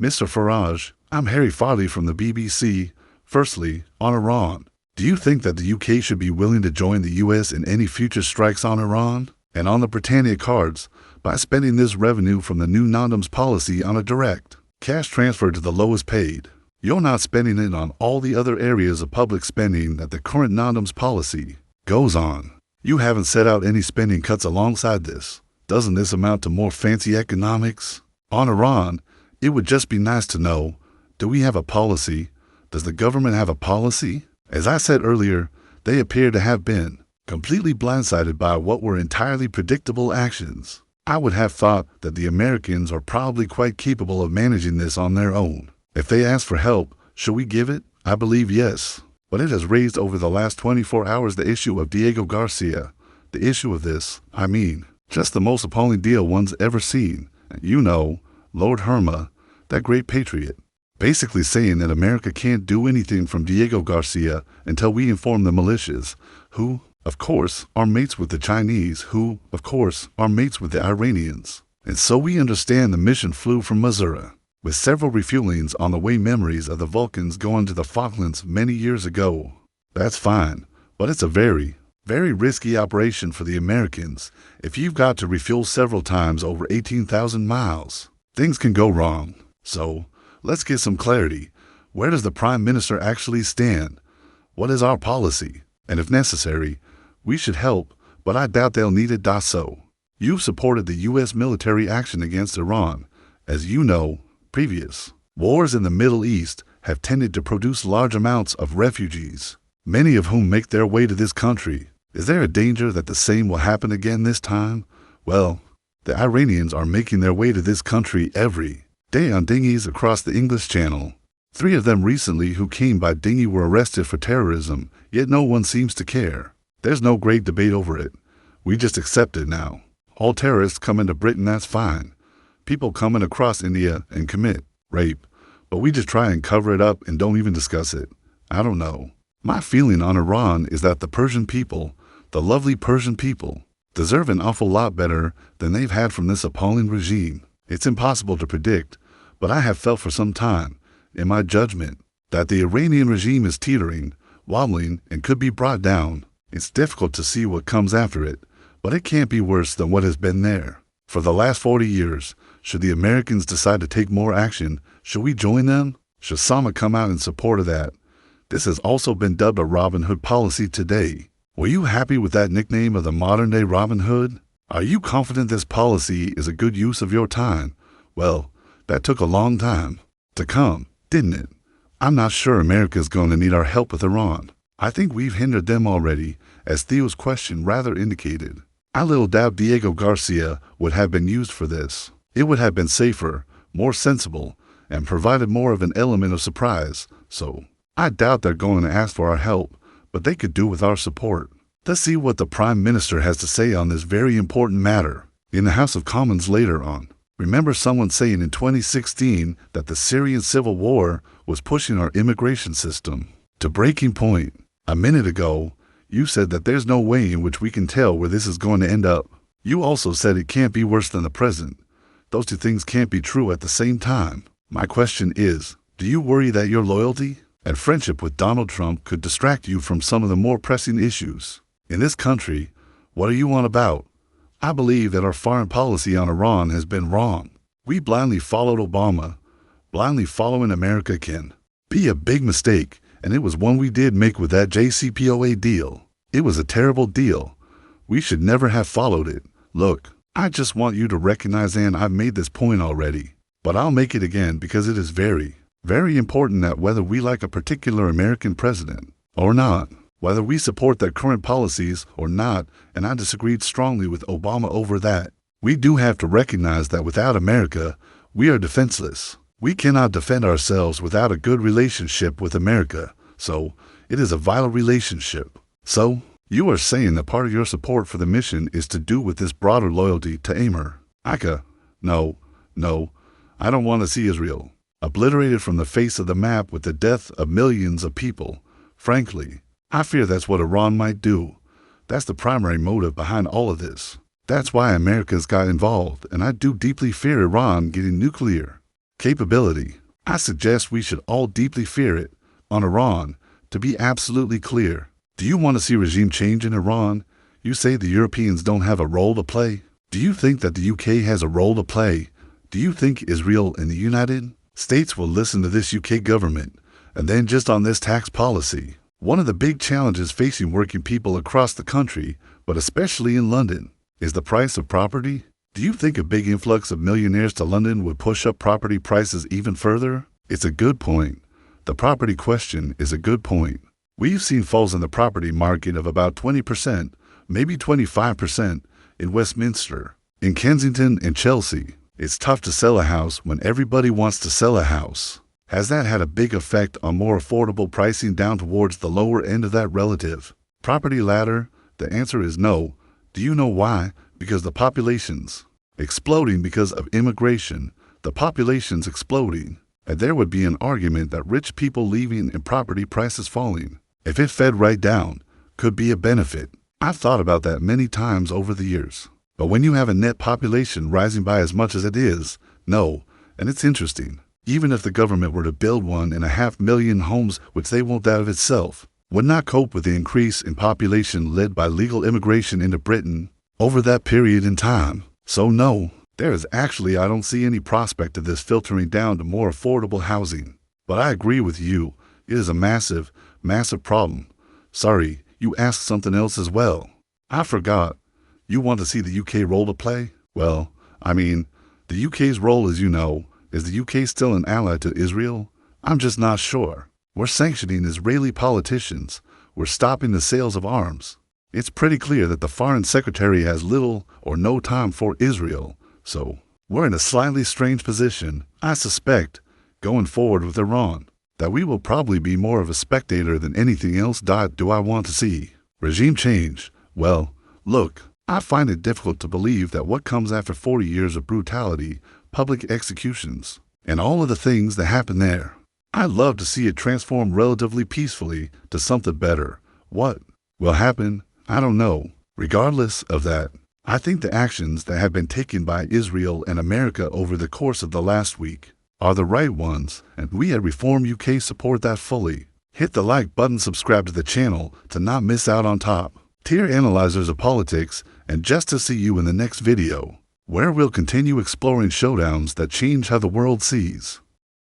Mr. Farage, I'm Harry Farley from the BBC. Firstly, on Iran. Do you think that the UK should be willing to join the US in any future strikes on Iran? And on the Britannia cards, by spending this revenue from the new non-doms policy on a direct cash transfer to the lowest paid. You're not spending it on all the other areas of public spending that the current non-doms policy goes on. You haven't set out any spending cuts alongside this. Doesn't this amount to more fancy economics? On Iran, it would just be nice to know, do we have a policy? Does the government have a policy? As I said earlier, they appear to have been completely blindsided by what were entirely predictable actions. I would have thought that the Americans are probably quite capable of managing this on their own. If they ask for help, should we give it? I believe yes. But it has raised over the last 24 hours the issue of Diego Garcia. The issue of this, I mean, just the most appalling deal one's ever seen. You know, Lord Herma, that great patriot, basically saying that America can't do anything from Diego Garcia until we inform the militias, who, of course, are mates with the Chinese, who, of course, are mates with the Iranians. And so we understand the mission flew from Missouri, with several refuelings on the way. Memories of the Vulcans going to the Falklands many years ago. That's fine, but it's a very risky operation for the Americans. If you've got to refuel several times over 18,000 miles, things can go wrong. So, let's get some clarity. Where does the Prime Minister actually stand? What is our policy? And if necessary, we should help, but I doubt they'll need it. So, you've supported the U.S. military action against Iran. As you know, previous wars in the Middle East have tended to produce large amounts of refugees, many of whom make their way to this country. Is there a danger that the same will happen again this time? Well, the Iranians are making their way to this country every day on dinghies across the English Channel. 3 of them recently who came by dinghy were arrested for terrorism, yet no one seems to care. There's no great debate over it. We just accept it now. All terrorists come into Britain, that's fine. People coming across India and commit rape, but we just try and cover it up and don't even discuss it. I don't know. My feeling on Iran is that the Persian people, the lovely Persian people, deserve an awful lot better than they've had from this appalling regime. It's impossible to predict, but I have felt for some time, in my judgment, that the Iranian regime is teetering, wobbling, and could be brought down. It's difficult to see what comes after it, but it can't be worse than what has been there. For the last 40 years, should the Americans decide to take more action, should we join them? Should Sama come out in support of that? This has also been dubbed a Robin Hood policy today. Were you happy with that nickname of the modern-day Robin Hood? Are you confident this policy is a good use of your time? Well, that took a long time to come, didn't it? I'm not sure America's going to need our help with Iran. I think we've hindered them already, as Theo's question rather indicated. I little doubt Diego Garcia would have been used for this. It would have been safer, more sensible, and provided more of an element of surprise. So, I doubt they're going to ask for our help, but they could do with our support. Let's see what the Prime Minister has to say on this very important matter in the House of Commons later on. Remember someone saying in 2016 that the Syrian civil war was pushing our immigration system to breaking point. A minute ago, you said that there's no way in which we can tell where this is going to end up. You also said it can't be worse than the present. Those two things can't be true at the same time. My question is, do you worry that your loyalty and friendship with Donald Trump could distract you from some of the more pressing issues in this country? What are you on about? I believe that our foreign policy on Iran has been wrong. We blindly followed Obama. Blindly following America can be a big mistake, and it was one we did make with that JCPOA deal. It was a terrible deal. We should never have followed it. Look, I just want you to recognize, and I've made this point already, but I'll make it again because it is very important that whether we like a particular American president or not, whether we support their current policies or not, and I disagreed strongly with Obama over that, we do have to recognize that without America, we are defenseless. We cannot defend ourselves without a good relationship with America, so it is a vital relationship. So, you are saying that part of your support for the mission is to do with this broader loyalty to Amir? No, I don't want to see Israel obliterated from the face of the map with the death of millions of people. Frankly, I fear that's what Iran might do. That's the primary motive behind all of this. That's why America's got involved, and I do deeply fear Iran getting nuclear capability. I suggest we should all deeply fear it. On Iran, to be absolutely clear, do you want to see regime change in Iran? You say the Europeans don't have a role to play. Do you think that the UK has a role to play? Do you think Israel and the United States will listen to this UK government? And then just on this tax policy, one of the big challenges facing working people across the country, but especially in London, is the price of property. Do you think a big influx of millionaires to London would push up property prices even further? It's a good point. The property question is a good point. We've seen falls in the property market of about 20%, maybe 25% in Westminster, in Kensington and Chelsea. It's tough to sell a house when everybody wants to sell a house. Has that had a big effect on more affordable pricing down towards the lower end of that relative property ladder? The answer is no. Do you know why? Because the population's exploding because of immigration. The population's exploding. And there would be an argument that rich people leaving and property prices falling, if it fed right down, could be a benefit. I've thought about that many times over the years. But when you have a net population rising by as much as it is, no. And it's interesting. Even if the government were to build 1.5 million homes, which they won't out of itself, would not cope with the increase in population led by legal immigration into Britain over that period in time. So no, there is actually I don't see any prospect of this filtering down to more affordable housing. But I agree with you, it is a massive, massive problem. Sorry, you asked something else as well. I forgot. You want to see the UK role to play? Well, I mean, the UK's role, as you know, is the UK still an ally to Israel? I'm just not sure. We're sanctioning Israeli politicians. We're stopping the sales of arms. It's pretty clear that the Foreign Secretary has little or no time for Israel. So, we're in a slightly strange position, I suspect, going forward with Iran, that we will probably be more of a spectator than anything else. Do I want to see regime change? Well, look, I find it difficult to believe that what comes after 40 years of brutality, public executions, and all of the things that happen there, I'd love to see it transform relatively peacefully to something better. What will happen? I don't know. Regardless of that, I think the actions that have been taken by Israel and America over the course of the last week are the right ones, and we at Reform UK support that fully. Hit the like button, subscribe to the channel to not miss out on top tier analyzers of politics, and just to see you in the next video, where we'll continue exploring showdowns that change how the world sees.